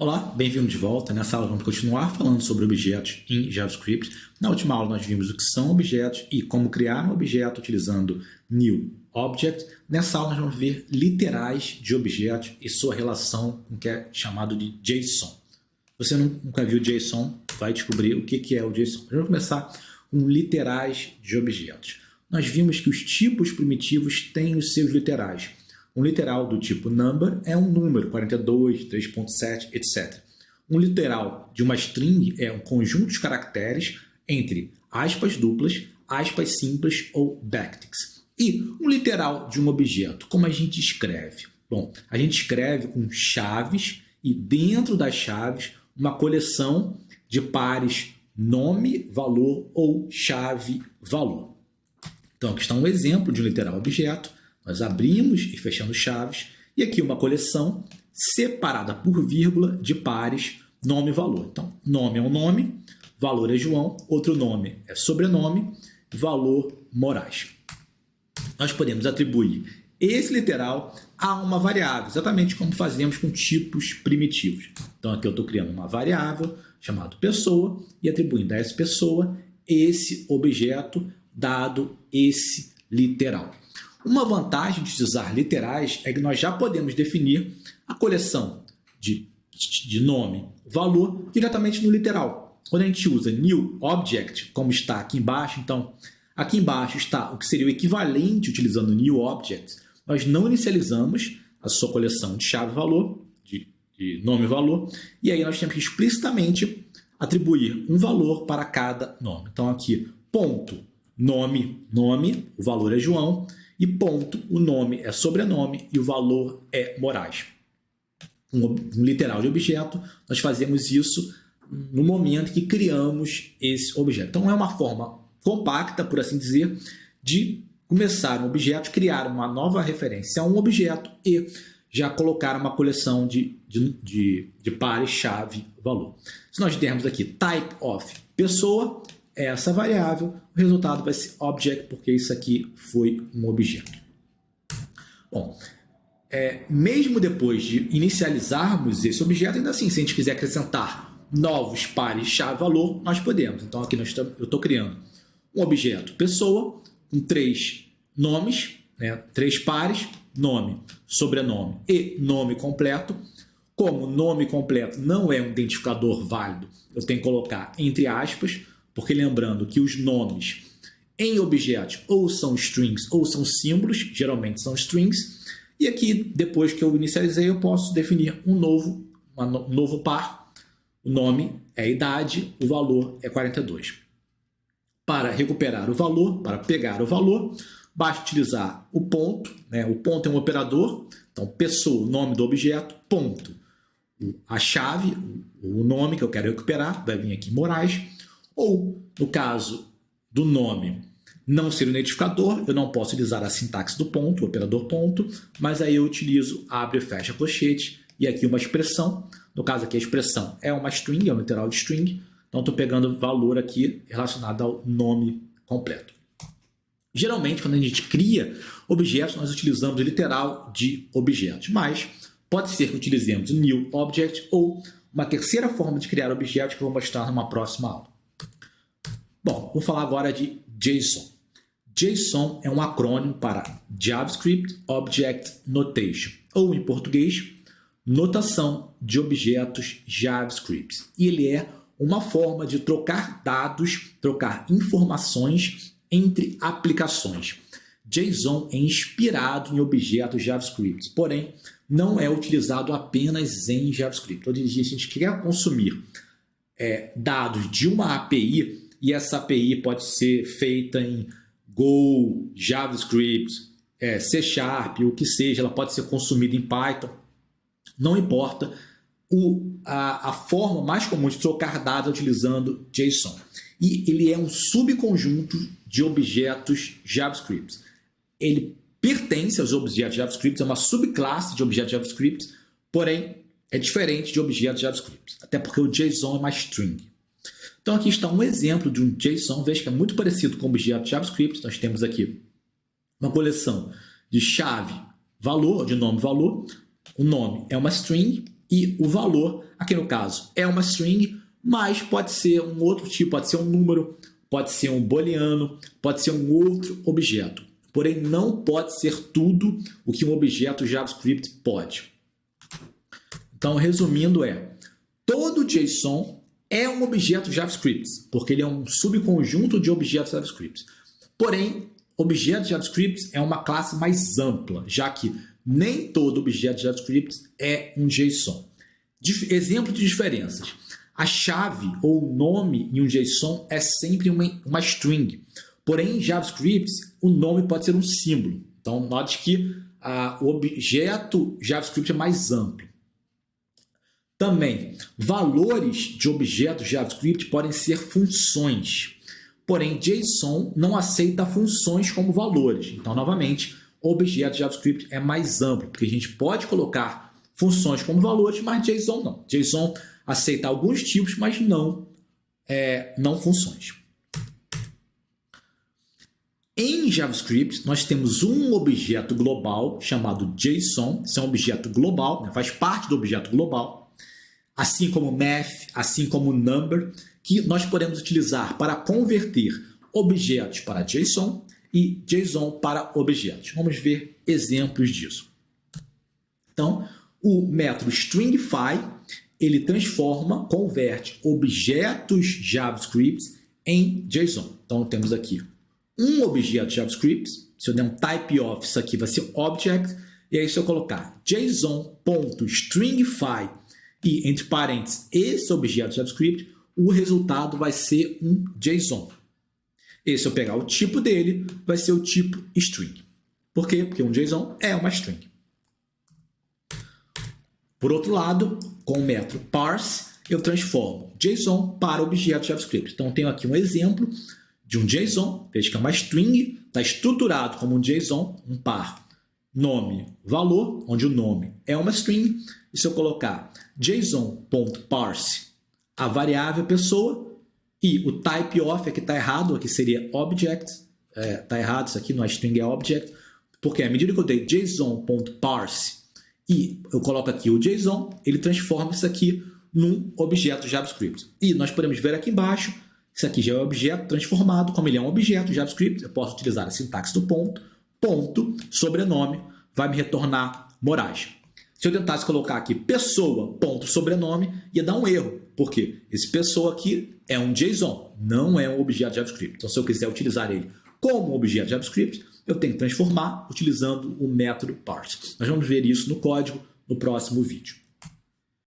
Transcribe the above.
Olá, bem-vindo de volta. Nessa aula vamos continuar falando sobre objetos em JavaScript. Na última aula nós vimos o que são objetos e como criar um objeto utilizando New Object. Nessa aula nós vamos ver literais de objetos e sua relação com o que é chamado de JSON. Se você nunca viu JSON, vai descobrir o que é o JSON. Vamos começar com literais de objetos. Nós vimos que os tipos primitivos têm os seus literais. Um literal do tipo number é um número, 42, 3.7, etc. Um literal de uma string é um conjunto de caracteres entre aspas duplas, aspas simples ou backticks. E um literal de um objeto, como a gente escreve? Bom, a gente escreve com chaves e dentro das chaves uma coleção de pares nome, valor ou chave, valor. Então aqui está um exemplo de um literal objeto. Nós abrimos e fechamos chaves, e aqui uma coleção separada por vírgula de pares nome e valor. Então, nome é um nome, valor é João, outro nome é sobrenome, valor Moraes. Nós podemos atribuir esse literal a uma variável, exatamente como fazemos com tipos primitivos. Então, aqui eu estou criando uma variável chamada pessoa e atribuindo a essa pessoa esse objeto dado esse literal. Uma vantagem de usar literais é que nós já podemos definir a coleção de nome, valor, diretamente no literal. Quando a gente usa new object, como está aqui embaixo, então aqui embaixo está o que seria o equivalente utilizando new object. Nós não inicializamos a sua coleção de chave-valor, de nome e valor, e aí nós temos que explicitamente atribuir um valor para cada nome. Então aqui, ponto, nome, o valor é João, e ponto, o nome é sobrenome e o valor é Moraes. Um literal de objeto, nós fazemos isso no momento que criamos esse objeto. Então é uma forma compacta, por assim dizer, de começar um objeto, criar uma nova referência a um objeto e já colocar uma coleção de pares, chave, valor. Se nós dermos aqui type of pessoa, essa variável, o resultado vai ser object, porque isso aqui foi um objeto. Bom, mesmo depois de inicializarmos esse objeto, ainda assim, se a gente quiser acrescentar novos pares chave-valor, nós podemos. Então, aqui eu estou criando um objeto pessoa, com 3 nomes, 3 pares, nome, sobrenome e nome completo. Como nome completo não é um identificador válido, eu tenho que colocar entre aspas, porque lembrando que os nomes em objetos ou são strings ou são símbolos, geralmente são strings, e aqui, depois que eu inicializei, eu posso definir um novo par. O nome é idade, o valor é 42. Para recuperar o valor, para pegar o valor, basta utilizar o ponto. O ponto é um operador, então pessoa, nome do objeto, ponto. A chave, o nome que eu quero recuperar, vai vir aqui Moraes. Ou, no caso do nome não ser um identificador, eu não posso utilizar a sintaxe do ponto, o operador ponto, mas aí eu utilizo abre e fecha colchete, e aqui uma expressão. No caso aqui a expressão é uma string, é um literal de string, então estou pegando valor aqui relacionado ao nome completo. Geralmente, quando a gente cria objetos, nós utilizamos o literal de objetos, mas pode ser que utilizemos o new object ou uma terceira forma de criar objetos que eu vou mostrar numa próxima aula. Bom, vou falar agora de JSON. JSON é um acrônimo para JavaScript Object Notation, ou em português, notação de objetos JavaScript. E ele é uma forma de trocar dados, trocar informações entre aplicações. JSON é inspirado em objetos JavaScript, porém não é utilizado apenas em JavaScript. Hoje em dia, se a gente quer consumir dados de uma API, e essa API pode ser feita em Go, JavaScript, C#, o que seja, ela pode ser consumida em Python. Não importa, a forma mais comum de trocar dados é utilizando JSON. E ele é um subconjunto de objetos JavaScript. Ele pertence aos objetos JavaScript, é uma subclasse de objetos JavaScript, porém é diferente de objetos JavaScript, até porque o JSON é uma string. Então aqui está um exemplo de um JSON, veja que é muito parecido com o objeto JavaScript. Nós temos aqui uma coleção de chave, valor, de nome, valor. O nome é uma string e o valor, aqui no caso, é uma string, mas pode ser um outro tipo, pode ser um número, pode ser um booleano, pode ser um outro objeto. Porém, não pode ser tudo o que um objeto JavaScript pode. Então, resumindo, todo JSON é um objeto JavaScript, porque ele é um subconjunto de objetos JavaScript. Porém, objeto JavaScript é uma classe mais ampla, já que nem todo objeto JavaScript é um JSON. Exemplo de diferenças. A chave ou o nome em um JSON é sempre uma string. Porém, em JavaScript, o nome pode ser um símbolo. Então, note que o objeto JavaScript é mais amplo. Também, valores de objetos JavaScript podem ser funções. Porém, JSON não aceita funções como valores. Então, novamente, o objeto JavaScript é mais amplo, porque a gente pode colocar funções como valores, mas JSON não. JSON aceita alguns tipos, mas não funções. Em JavaScript, nós temos um objeto global chamado JSON. Esse é um objeto global, faz parte do objeto global. Assim como math, assim como number, que nós podemos utilizar para converter objetos para JSON e JSON para objetos. Vamos ver exemplos disso. Então, o método stringify, ele converte objetos JavaScript em JSON. Então, temos aqui um objeto JavaScript. Se eu der um type of, isso aqui vai ser object. E aí, se eu colocar json.stringify e, entre parênteses, esse objeto JavaScript, o resultado vai ser um JSON. E se eu pegar o tipo dele, vai ser o tipo string. Por quê? Porque um JSON é uma string. Por outro lado, com o método parse, eu transformo JSON para objeto JavaScript. Então, eu tenho aqui um exemplo de um JSON, veja que é uma string, está estruturado como um JSON, um par nome, valor, onde o nome é uma string. E se eu colocar json.parse, a variável pessoa, e o type of, aqui está errado, aqui seria object, está errado, isso aqui não é string, é object, porque à medida que eu dei json.parse e eu coloco aqui o JSON, ele transforma isso aqui num objeto JavaScript. E nós podemos ver aqui embaixo, isso aqui já é um objeto transformado, como ele é um objeto JavaScript, eu posso utilizar a sintaxe do ponto, sobrenome, vai me retornar Moraes. Se eu tentasse colocar aqui pessoa, sobrenome, ia dar um erro. Por quê? Esse pessoa aqui é um JSON, não é um objeto JavaScript. Então, se eu quiser utilizar ele como objeto JavaScript, eu tenho que transformar utilizando o método parse. Nós vamos ver isso no código no próximo vídeo.